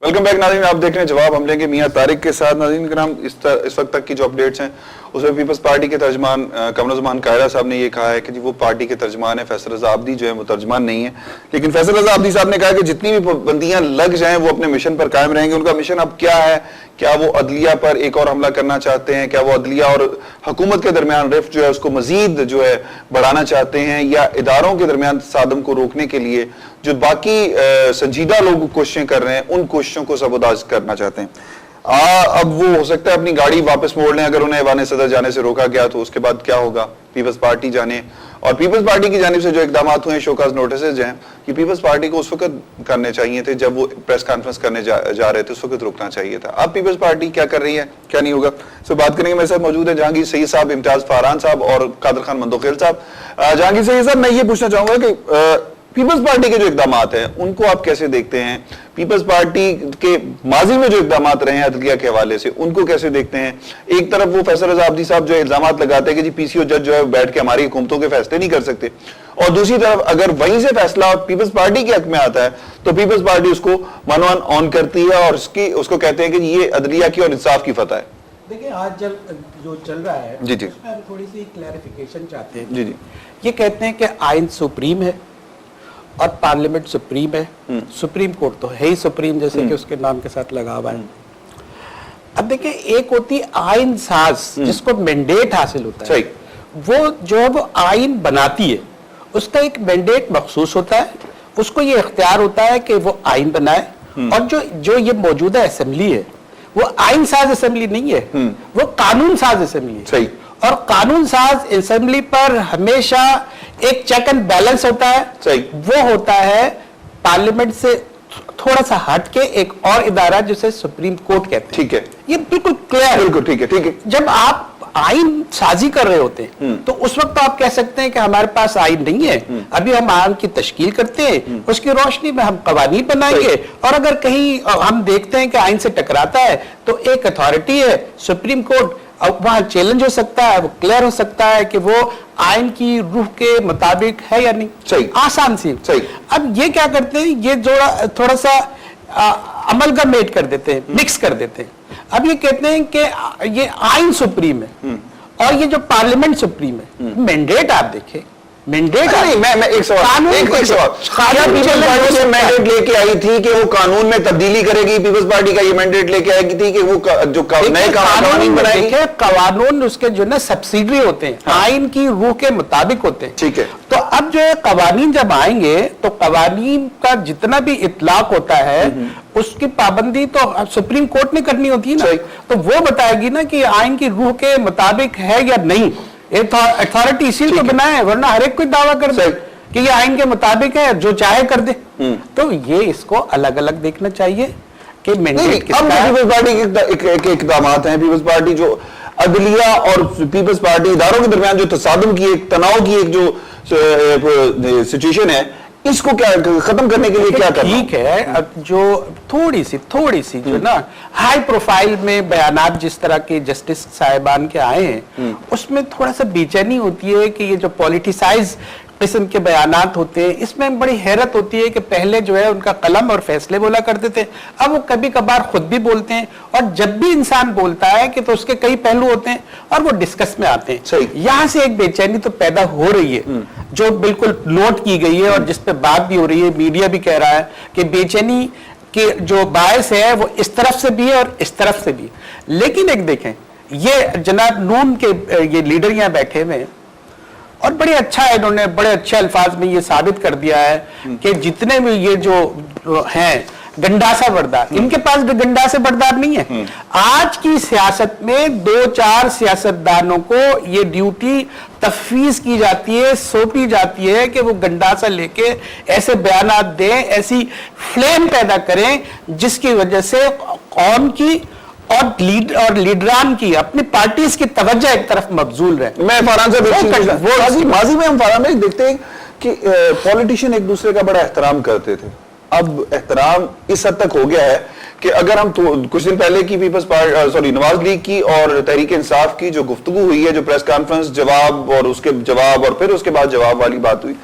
Welcome back नाज़रीन, आप देख रहे हैं जवाब। हम लेंगे मियां तारिक के साथ। नाज़रीन के नाम इस वक्त तक की जो अपडेट्स हैं उसमें पीपल्स पार्टी के तर्जमान कमरुज़्ज़मान कायरा साहब ने ये कहा है कि जी वो पार्टी के तर्जमान है, फैसल रज़ा आब्दी जो है वो तर्जमान नहीं है। लेकिन फैसल रज़ा आब्दी साहब ने कहा कि जितनी भी पाबंदियां लग जाएं वो अपने मिशन पर कायम रहेंगे। उनका मिशन अब क्या है? क्या वो अदलिया पर एक और हमला करना चाहते हैं? क्या वो अदलिया और हुकूमत के दरमियान रिफ्ट जो है उसको मजीद जो है बढ़ाना चाहते हैं, या इदारों के दरमियान तसादम को रोकने के लिए जो बाकी संजीदा लोग कोशिशें कर रहे हैं उन कोशिशों को सबोताज करना चाहते हैं? अब वो हो सकता है अपनी गाड़ी वापस मोड़ लें। अगर उन्हें ऐवान सदर जाने से रोका गया तो उसके बाद क्या होगा, पीपल्स पार्टी जाने। और पीपल्स पार्टी की जानिब से जो इकदाम हुए, शोकाज नोटिस हैं, कि पीपल्स पार्टी को उस वक्त करने चाहिए थे जब वो प्रेस कॉन्फ्रेंस करने जा रहे थे, उस वक्त रुकना चाहिए था। अब पीपल्स पार्टी क्या कर रही है, क्या नहीं होगा, सो बात करेंगे। मेरे साथ मौजूद है जहांगीर सईद साहब, इम्तियाज फारान साहब और कादर खान मंदोखेल साहब। जहांगीर सईद साहब, मैं ये पूछना चाहूंगा कि पीपल्स पार्टी के जो इकदाम हैं उनको आप कैसे देखते हैं? पीपल्स पार्टी के माजी में जो इकदाम रहे हैं अदलिया के हवाले से, उनको कैसे देखते हैं? एक तरफ वो फैसल रज़ा आब्दी साहब जो इल्जाम लगाते हैं कि जी पीसीओ जज जो है बैठ के हमारी हुकूमतों के फैसले नहीं कर सकते, और दूसरी तरफ अगर वहीं से फैसला पीपल्स पार्टी के हक में आता है तो पीपल्स पार्टी उसको वन ऑन करती है और उसको कहते हैं कि ये अदलिया की और इंसाफ की फतह है। देखिए, आज जो चल रहा है जी जी, उसमें हम थोड़ी सी क्लैरिफिकेशन चाहते हैं। जी जी, ये कहते हैं कि आइन सुप्रीम है और पार्लियामेंट सुप्रीम है। सुप्रीम कोर्ट तो है ही सुप्रीम, जैसे कि उसके नाम के साथ लगा हुआ है। अब देखिए, एक होती है आइन साज जिसको मैंडेट हासिल होता है, वो जो है वो आइन बनाती है, उसका एक मैंडेट मखसूस होता है, उसको ये इख्तियार होता है कि वो आइन बनाए। और जो ये मौजूदा असेंबली है वो आइन साज असेंबली नहीं है, वो कानून साज असेंबली है। सही। और कानून साज असेंबली पर हमेशा एक चेक एंड बैलेंस होता है। सही। वो होता है पार्लियामेंट से थोड़ा सा हट के एक और इदारा जिसे सुप्रीम कोर्ट कहते हैं। ठीक है, ये बिल्कुल क्लियर, बिल्कुल ठीक है, ठीक है। जब आप आइन साजी कर रहे होते हैं तो उस वक्त आप कह सकते हैं कि हमारे पास आइन नहीं है, अभी हम आइन की तश्कील करते हैं, उसकी रोशनी में हम कवानीन बनाएंगे। और अगर कहीं हम देखते हैं कि आइन से टकराता है तो एक अथॉरिटी है सुप्रीम कोर्ट, अब वहां चैलेंज हो सकता है, वो क्लियर हो सकता है कि वो आइन की रूह के मुताबिक है या नहीं। सही। आसान सी। सही। अब ये क्या करते हैं, ये थोड़ा सा अमलगमेट कर देते हैं, मिक्स कर देते हैं। अब ये कहते हैं कि ये आइन सुप्रीम है और ये जो पार्लियामेंट सुप्रीम है। मैंडेट आप देखें, मैंडेट नहीं, मैं एक सवाल, एक सवाल, क्या पीपल्स पार्टी से मैंडेट लेके आई थी कि वो कानून में तब्दीली करेगी? पीपल्स पार्टी का ये मैंडेट लेके आई थी कि वो जो नए कानून बनाएगी। कानून उसके जो ना सब्सिडरी होते हैं, आइन की रूह के मुताबिक होते हैं। ठीक है। तो अब जो है कवानीन जब आएंगे तो कवानीन का जितना भी इतलाक होता है उसकी पाबंदी तो सुप्रीम कोर्ट ने करनी होती है ना। तो वो बताएगी ना कि आइन की रूह के मुताबिक है या नहीं। अथॉरिटी इसीलिए तो बनाया है, वरना हर एक कोई दावा कर दे कि ये आइन के मुताबिक है, जो चाहे कर दे। तो ये इसको अलग अलग देखना चाहिए कि मैंडेट किसका है। पीपल्स पार्टी के इकदाम हैं, पीपल्स पार्टी जो अदलिया और पीपल्स पार्टी इदारों के दरमियान जो तसादुम की एक तनाव की एक जो सिचुएशन है, इसको क्या खत्म करने के लिए क्या करना? ठीक है, अब जो थोड़ी सी जो ना हाई प्रोफाइल में बयानात जिस तरह के जस्टिस साहिबान के आए हैं, उसमें थोड़ा सा बेचैनी होती है कि ये जो पॉलिटिसाइज किस्म के बयानात होते हैं, इसमें बड़ी हैरत होती है कि पहले जो है उनका कलम और फैसले बोला करते थे, अब वो कभी कभार खुद भी बोलते हैं। और जब भी इंसान बोलता है कि तो उसके कई पहलू होते हैं और वो डिस्कस में आते हैं। यहां से एक बेचैनी तो पैदा हो रही है जो बिल्कुल नोट की गई है और जिस पे बात भी हो रही है, मीडिया भी कह रहा है कि बेचैनी के जो बायस है वो इस तरफ से भी है और इस तरफ से भी। लेकिन एक देखें, ये जनाब नून के ये लीडर यहाँ बैठे हुए हैं और बड़े अच्छा है, इन्होंने बड़े अच्छे अल्फाज में ये साबित कर दिया है कि जितने भी ये जो हैं गंडासा बरदार, इनके पास भी गंडासे बरदार नहीं है। आज की सियासत में 2-4 सियासतदानों को ये ड्यूटी तफवीज की जाती है, सौंपी जाती है कि वो गंडासा लेके ऐसे बयानात दें, ऐसी फ्लेम पैदा करें जिसकी वजह से कौम की और लीडरान की, अपनी पार्टीज की तवज्जो एक तरफ मबजूल रहे। मैं फरहान साहब, माजी में हम फरहान में देखते हैं कि पॉलिटिशियन एक दूसरे का बड़ा एहतराम करते थे। अब एहतराम इस हद तक हो गया है कि अगर हम कुछ दिन पहले की पीपल्स पार्टी नवाज लीग की और तहरीक इंसाफ की जो गुफ्तगू हुई है, जो प्रेस कॉन्फ्रेंस जवाब और उसके जवाब और फिर उसके बाद जवाब वाली बात हुई,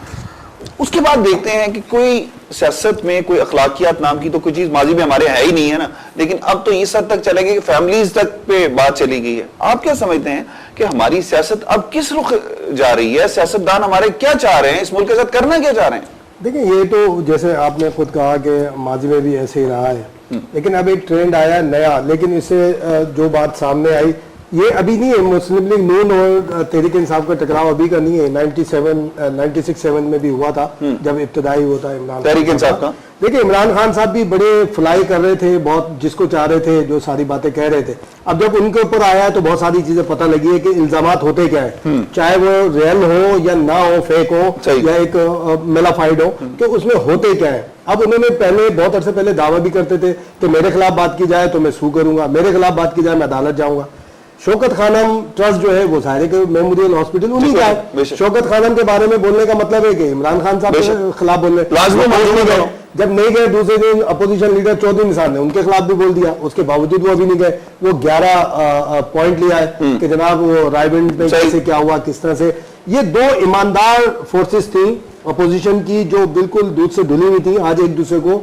اس کے بعد دیکھتے ہیں کہ کوئی سیاست میں کوئی اخلاقیات نام کی تو کوئی چیز ماضی میں ہمارے ہے ہی نہیں ہے نا, لیکن اب تو اس حد تک چلے گی کہ فیملیز تک پہ بات چلی گئی ہے. آپ کیا سمجھتے ہیں کہ ہماری سیاست اب کس رخ جا رہی ہے؟ سیاستدان ہمارے کیا چاہ رہے ہیں, اس ملک کے ساتھ کرنا کیا چاہ رہے ہیں؟ دیکھیں یہ تو جیسے آپ نے خود کہا کہ ماضی میں بھی ایسے ہی رہا ہے, لیکن اب ایک ٹرینڈ آیا نیا, لیکن اس سے جو بات سامنے آئی یہ ابھی نہیں ہے. مسلم لیگ نون اور تحریک انصاف کا ٹکراؤ ابھی کا نہیں ہے, 96-7 میں بھی ہوا تھا جب ابتدائی ہوا تھا عمران تحریک انصاف کا. دیکھیں عمران خان صاحب بھی بڑے فلائی کر رہے تھے, بہت جس کو چاہ رہے تھے, جو ساری باتیں کہہ رہے تھے. اب جب ان کے اوپر آیا تو بہت ساری چیزیں پتہ لگی ہے کہ الزامات ہوتے کیا ہیں, چاہے وہ ریئل ہو یا نہ ہو, فیک ہو یا ایک میلافائڈ ہو, کہ اس میں ہوتے کیا ہیں. اب انہوں نے پہلے بہت عرصے پہلے دعویٰ بھی کرتے تھے کہ میرے خلاف بات کی جائے تو میں سو کروں گا, میرے خلاف بات کی جائے میں عدالت جاؤں گا. شوکت خانم ٹرسٹ جو ہے وہ ظاہر ہے کہ میموریل ہاسپٹل انہیں کا ہے. شوکت خانم کے بارے میں بولنے کا مطلب ہے کہ عمران خان صاحب کے خلاف بولنے گئے. جب نہیں گئے دوسرے دن اپوزیشن لیڈر چودھری نثار نے ان کے خلاف بھی بول دیا, اس کے باوجود وہ ابھی نہیں گئے. وہ 11 پوائنٹ لیا ہے کہ جناب وہ رائے بینڈ میں کیسے کیا ہوا, کس طرح سے. یہ دو ایماندار فورسز تھیں اپوزیشن کی جو بالکل دودھ سے دھلی ہوئی تھیں, آج ایک دوسرے کو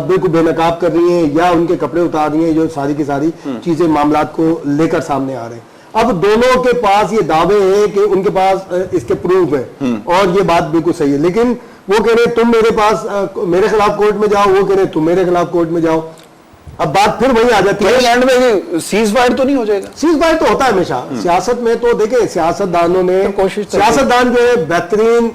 بالکل بے نقاب کر رہی ہیں یا ان کے کپڑے اتار رہی ہیں, جو ساری کی ساری چیزیں معاملات کو لے کر سامنے آ رہے ہیں. اب دونوں کے پاس یہ دعوے ہیں کہ ان کے پاس اس کے پروف ہیں اور یہ بات بالکل صحیح ہے, لیکن وہ کہہ رہے تم میرے پاس میرے خلاف کورٹ میں جاؤ, وہ کہہ رہے تم میرے خلاف کورٹ میں جاؤ. اب بات پھر وہی آ جاتی ہے, اینڈ میں سیز فائر تو نہیں ہو جائے گا؟ سیز فائر تو ہوتا ہے ہمیشہ سیاست میں. تو دیکھیں سیاستدانوں نے سیاستدان جو ہے بہترین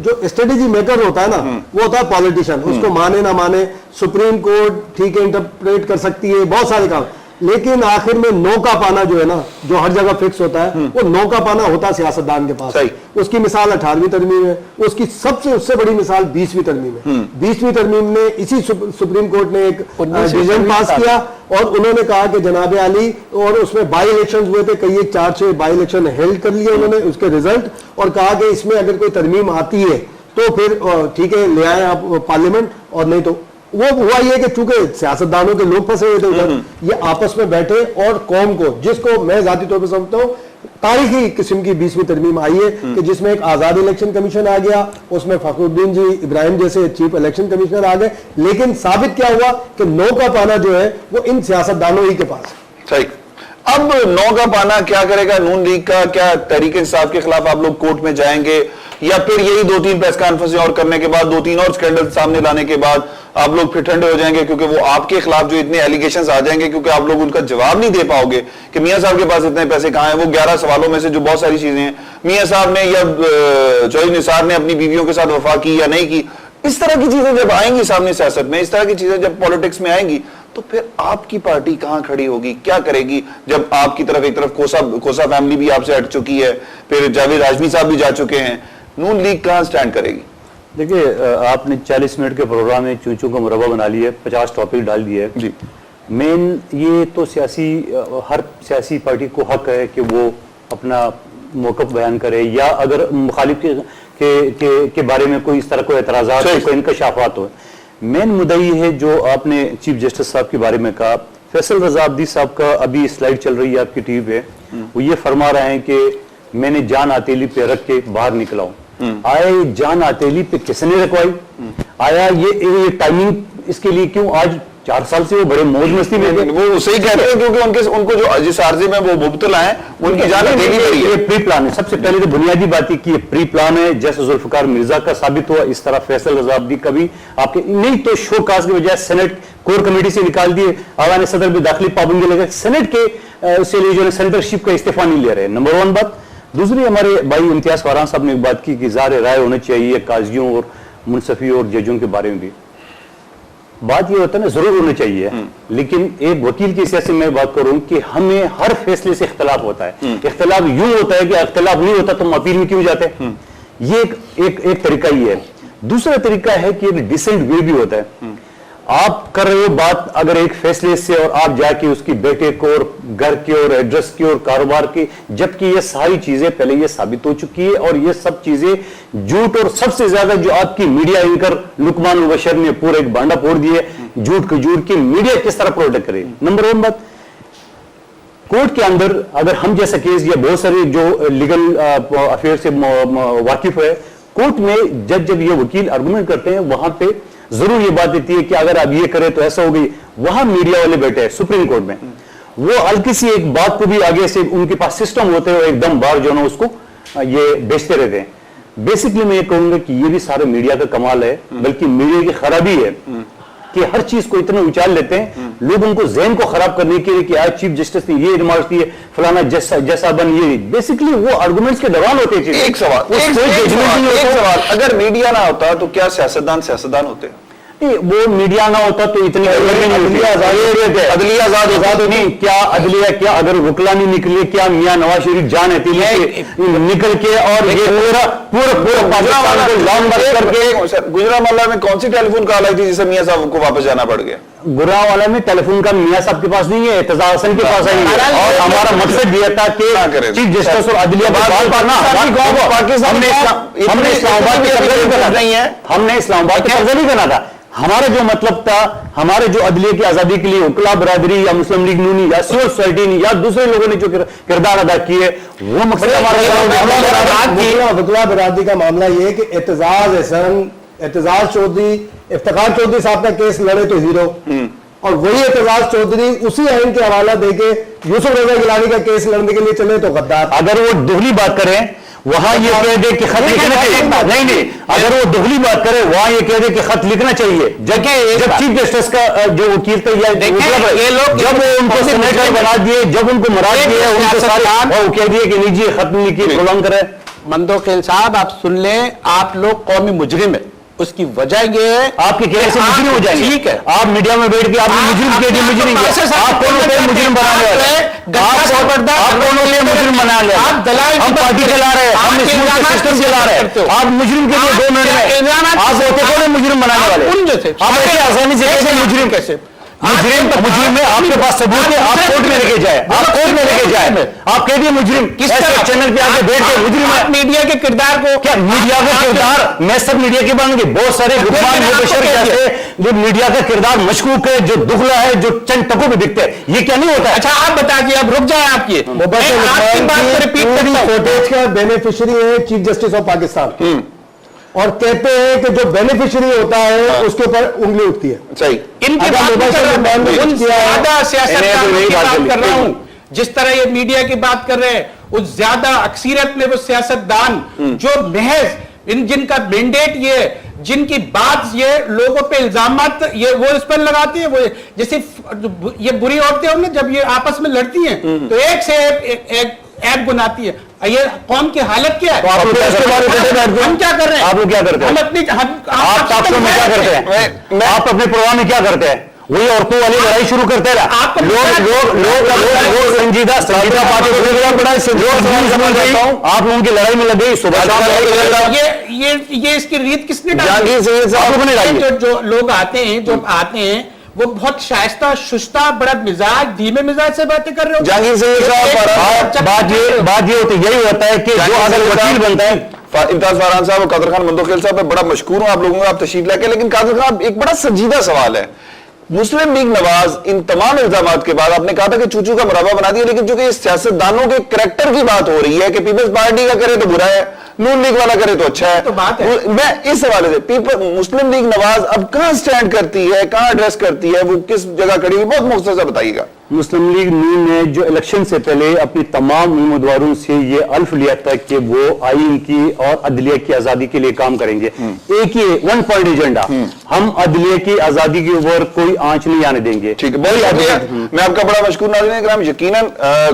جو اسٹریٹجی میکر ہوتا ہے نا, وہ ہوتا ہے پالیٹیشین. اس کو مانے نہ مانے, سپریم کورٹ ٹھیک ہے انٹرپریٹ کر سکتی ہے بہت سارے کام, لیکن آخر میں نو کا پانا جو ہے نا, جو ہر جگہ فکس ہوتا ہے, وہ نو کا پانا ہوتا ہے سیاستدان کے پاس. اس کی مثال 18ویں ترمیم ہے, اس کی سب سے اس سے بڑی مثال 20ویں ترمیم ہے. 20ویں ترمیم میں اسی سپریم کورٹ نے ایک ڈیسیژن پاس کیا اور انہوں نے کہا کہ جناب علی, اور اس میں بائی الیکشن ہوئے تھے, کئی 4-6 بائی الیکشن ہیلڈ کر لیے انہوں نے, اس کے ریزلٹ, اور کہا کہ اس میں اگر کوئی ترمیم آتی ہے تو پھر ٹھیک ہے لے آئیں آپ پارلیمنٹ, اور نہیں تو. وہ ہوا یہ کہ چونکہ سیاستدانوں کے لوگ پھنسے ہوئے تھے ادھر, یہ آپس میں بیٹھے اور قوم کو, جس کو میں ذاتی طور پہ سمجھتا ہوں تاریخی قسم کی 20ویں ترمیم آئی ہے کہ جس میں ایک آزاد الیکشن کمیشن آ گیا, اس میں فخر الدین جی ابراہیم جیسے چیف الیکشن کمشنر آ گئے, لیکن ثابت کیا ہوا کہ نو کا پانا جو ہے وہ ان سیاستدانوں ہی کے پاس ہے. صحیح. اب نو کا پانا کیا کرے گا نون لیگ کا؟ کیا تحریک انصاف کے خلاف آپ لوگ کورٹ میں جائیں گے, یا پھر یہی 2-3 پریس کانفرنس اور کرنے کے بعد, 2-3 اور سکینڈل سامنے لانے کے بعد آپ لوگ پھر ٹھنڈے ہو جائیں گے کیونکہ وہ آپ کے خلاف جو اتنے ایلیگیشنز آ جائیں گے, کیونکہ آپ لوگ ان کا جواب نہیں دے پاؤ گے کہ میاں صاحب کے پاس اتنے پیسے کہاں ہیں؟ وہ 11 سوالوں میں سے جو بہت ساری چیزیں ہیں, میاں صاحب نے یا چودھری نثار نے اپنی بیویوں کے ساتھ وفا کی یا نہیں کی, اس طرح کی چیزیں جب آئیں گی سامنے سیاست میں, اس طرح کی چیزیں جب پالیٹکس میں آئیں گی, تو پھر آپ کی پارٹی کہاں کھڑی ہوگی, کیا کرے گی؟ جب آپ کی طرف ایک طرف کوسا فیملی بھی آپ سے ہٹ چکی ہے, پھر جاوید ہاشمی صاحب بھی جا چکے ہیں, نون لیگ کہاں سٹینڈ کرے گی؟ دیکھیے آپ نے 40 منٹ کے پروگرام میں چونچوں کا مربع بنا لیا ہے, 50 ٹاپک ڈال دیے ہے. مین یہ تو ہر سیاسی پارٹی کو حق ہے کہ وہ اپنا موقف بیان کرے, یا اگر مخالف کے بارے میں کوئی اس طرح کوئی اعتراضات ہو, کوئی انکشافات ہو. مین مدعا یہ ہے جو آپ نے چیف جسٹس صاحب کے بارے میں کہا, فیصل رضا عبدی صاحب کا ابھی سلائیڈ چل رہی ہے آپ کی ٹی وی پہ, وہ یہ فرما رہے ہیں کہ میں نے جان آتیلی پہ رکھ کے باہر نکلا ہوں. آیا یہ جان آتیلی پہ کس نے رکھوائی؟ آیا یہ ٹائمنگ اس کے لیے کیوں؟ آج 4 سال سے وہ بڑے موج مستی میں تھے. وہ صحیح کہتے ہیں کیونکہ ان کو جو جس عارضے میں وہ مبتلا ہیں ان کی جان آتیلی پہ یہ پری پلان ہے. سب سے پہلے تو بنیادی بات یہ کہ یہ پری پلان ہے, جیسے ذوالفقار مرزا کا ثابت ہوا, اس طرح فیصل رضا عبدی کا بھی. آپ کے نہیں تو شو کاز کی بجائے سینٹ کور کمیٹی سے نکال دیے, ایوان صدر بھی داخلی پابندی لگا, سینٹ کے سے لیے جو سینٹرشپ کا استعفیٰ نہیں لے رہے. نمبر 1 بات. دوسری, ہمارے بھائی امتیاز فاران صاحب نے ایک بات کی کہ اظہار رائے ہونا چاہیے قاضیوں اور منصفیوں اور ججوں کے بارے میں بھی. بات یہ ہوتا ہے نا, ضرور ہونا چاہیے, لیکن ایک وکیل کی حیثیت سے میں بات کروں کہ ہمیں ہر فیصلے سے اختلاف ہوتا ہے. اختلاف یوں ہوتا ہے کہ اختلاف نہیں ہوتا تو ہم اپیل میں کیوں جاتے ہیں. یہ ایک طریقہ یہ ہے. دوسرا طریقہ ہے کہ ایک ڈیسنٹ وے بھی ہوتا ہے. آپ کر رہے ہو بات اگر ایک فیصلے سے, اور آپ جا کے اس کی بیٹے کو اور گھر کے اور ایڈریس کے اور کاروبار کے, جبکہ یہ ساری چیزیں پہلے یہ ثابت ہو چکی ہے, اور یہ سب چیزیں جھوٹ, اور سب سے زیادہ جو آپ کی میڈیا اینکر لقمان البشر نے پورا ایک بانڈا پھوڑ دیا ہے جھوٹ کھجور کی, میڈیا کس طرح پروٹیکٹ کرے. نمبر 1 بات, کورٹ کے اندر اگر ہم جیسا کیس یا بہت سارے جو لیگل افیئر سے واقف ہے, कोर्ट में जज जब ये वकील आर्गुमेंट करते हैं वहां पे जरूर ये बात देती है कि अगर आप ये करें तो ऐसा हो गई। वहां मीडिया वाले बैठे हैं सुप्रीम कोर्ट में, वो हल्की सी एक बात को भी आगे से उनके पास सिस्टम होते हैं, एकदम बार जो है ना उसको ये बेचते रहते हैं। बेसिकली मैं ये कहूंगा कि ये भी सारे मीडिया का कमाल है, बल्कि मीडिया की खराबी है कि हर चीज को इतना उछाल लेते हैं, लोग उनको ज़हन को खराब करने के लिए कि आज चीफ जस्टिस ने ये रिमार्क दिए, फलाना जैसा बन ये, बेसिकली वो आर्गुमेंट्स के दौरान होते हैं। एक सवाल, अगर मीडिया ना होता तो क्या सियासतदान होते? वो मीडिया ना होता तो इतनी अदलिया आजाद नहीं, क्या अदलिया, क्या अगर वकला नहीं निकले, क्या मियां नवाज शरीफ जान है निकल के और ये पूरा पाकिस्तान को लॉन्ग करके। गुजरांवाला में कौन सी टेलीफोन कॉल आई थी जिससे मियां साहब को वापस जाना पड़ गया? गुजरांवाला में टेलीफोन का मियां साहब के पास नहीं है, एतजाज हसन के पास आई है, और हमारा मकसद यह था कि चीफ जस्टिस और अदलिया हमने इस्लामाबाद पे कब्जा नहीं करना था। हमारा जो मतलब था, हमारे जो अदलिया की आजादी के लिए वकला बरादरी या मुस्लिम लीग नूनी या सिविल सोसाइटी ने या दूसरे लोगों ने जो किरदार अदा किए, वो मकसद हमारा। वकला बरादरी का मामला ये है कि एतजाज हसन, एतजाज चौधरी, इफ्तिखार चौधरी साहब का केस लड़े तो हीरो, और वही एतजाज चौधरी उसी आइन के हवाला देके यूसुफ रजा गिलानी का केस लड़ने के लिए चले तो गद्दार। अगर वो दोहरी बात करें वहां ये कह दे कि खत लिखना चाहिए, नहीं, अगर वो दोहरी बात करे वहां ये कह दे कि खत लिखना चाहिए, जब चीफ जस्टिस का जो वकील थे या ये लोग जब उनको सेनेटर बना दिए, जब उनको मराज दिए, उनको सारे वो कह दिए कि लीजिए खत नहीं लिखिए, प्रोलॉन्ग करे। मंदोखेल साहब आप सुन लें, आप लोग कौमी मुजरिम है, उसकी वजह ये है आपके कहने से मुजरिम हो जाएंगे। ठीक है, आप मीडिया में बैठ के आप मुजरिम के लिए मुजरिम आप कौन होते हैं मुजरिम बनाने वाले? आप कौन होते हैं मुजरिम बनाने वाले? आप दलाल हम पार्टी चला रहे हैं, हम सिस्टम चला रहे हैं, आप मुजरिम के लिए 2 मिनट में आप होते कौन है मुजरिम बनाने वाले? आप ऐसे आसानी से कहते हैं मुजरिम कैसे? मुजरिम में आपके पास सबूत है, आप कोर्ट में लेके जाए, आप कोर्ट में लेके जाए, आप कह दिए मुजरिम, किस चैनल पे आके बैठ के मुजरिम है। मीडिया के किरदार को क्या मीडिया का किरदार, मैं सब मीडिया के बांगे बहुत सारे गुफमान मुबशर जैसे जो मीडिया का किरदार मशकूक है, जो दुखला है, जो चंद टकों में दिखते हैं, ये क्या नहीं होता? अच्छा आप बता दिए, अब रुक जाए आप, ये आपकी बात को रिपीट करता हूं। फुटेज का बेनिफिशियरी है चीफ जस्टिस ऑफ पाकिस्तान, और कहते हैं कि जो बेनिफिशियरी होता है उसके ऊपर उंगली उठती है। सही, इनकी बात कर रहा हूं, जिस तरह ये मीडिया की बात कर रहे हैं, उस ज्यादा अक्सरियत में वो सियासतदान जो महज जिनका मैंडेट ये, जिनकी बात ये लोगों पे इल्जामात ये वो इस पर लगाती है, वो जैसे ये बुरी औरतें होंगी जब ये आपस में लड़ती हैं तो एक से एक ऐप बुनाती है। ये कौम की हालत क्या है? तो आप लोग हम क्या कर रहे हैं? आप लोग क्या करते हैं? हम अपनी आप टॉक में क्या करते हैं? आप अपने प्रोग्राम में क्या करते हैं? वही औरतों वाली लड़ाई शुरू करते हैं। लोग संजीदा बातें, आप लोगों की लड़ाई में लग गई सुबह शाम। ये इसकी रीत किसने डाली? जो लोग आते हैं वो बहुत शाइस्ता, शुश्ता, बड़ा मिजाज, धीमे मिजाज से बातें कर रहे हो। जहांगीर बात ये होती यही होता है कि जो अगर वकील बनता है, इम्तियाज फरहान साहब और कादर खान मंदोखेल साहब, मैं बड़ा मशकूर हूं आप लोगों का, आप तशरीफ लेके। लेकिन कादर खान, एक बड़ा संजीदा सवाल है। मुस्लिम लीग नवाज इन तमाम इल्जामात के बाद आपने कहा था कि चूचू का मुरब्बा बना दिया, लेकिन चूंकि सियासतदानों के करैक्टर की बात हो रही है कि पीपल्स पार्टी का करे तो बुरा है, नून लीग वाला करे तो अच्छा है, तो बात है। मैं इस हवाले से मुस्लिम लीग नवाज अब कहां स्टैंड करती है, कहां एड्रेस करती है, वो किस जगह खड़ी हुई, बहुत मुख्तसर बताइएगा। मुस्लिम लीग नून ने जो इलेक्शन से पहले अपनी तमाम उम्मीदवारों से ये अल्फ लिया था कि वो आईन की और अदलिया की आजादी के लिए काम करेंगे। एक ही 1 पॉइंट एजेंडा, हम अदलिया की आजादी के ऊपर कोई आंच नहीं आने देंगे। ठीक है, मैं आपका बड़ा मशकूर नाज़रीन इकराम। यकीनन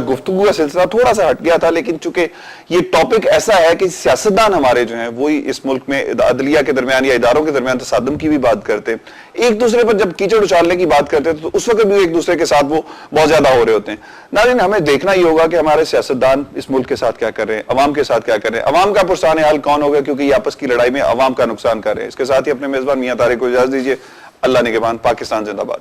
गुफ्तगू का सिलसिला थोड़ा सा हट गया था, लेकिन चूंकि ये टॉपिक ऐसा है कि सियासतदान हमारे जो हैं वही इस मुल्क में अदलिया के दरमियान या इदारों के दरमियान तसादुम की भी बात करते हैं, एक दूसरे पर जब कीचड़ उछालने की बात करते हैं तो उस वक्त भी एक दूसरे के साथ वो बहुत ज्यादा हो रहे होते हैं। नाज़रीन, हमें देखना ही होगा कि हमारे सियासतदान इस मुल्क के साथ क्या कर रहे हैं, अवाम के साथ क्या कर रहे हैं, अवाम का पुरसान हाल कौन होगा, क्योंकि ये आपस की लड़ाई में अवाम का नुकसान कर रहे हैं। इसके साथ ही अपने मेजबान मियां तारिक को इजाजत दीजिए। अल्लाह निगहबान। पाकिस्तान जिंदाबाद।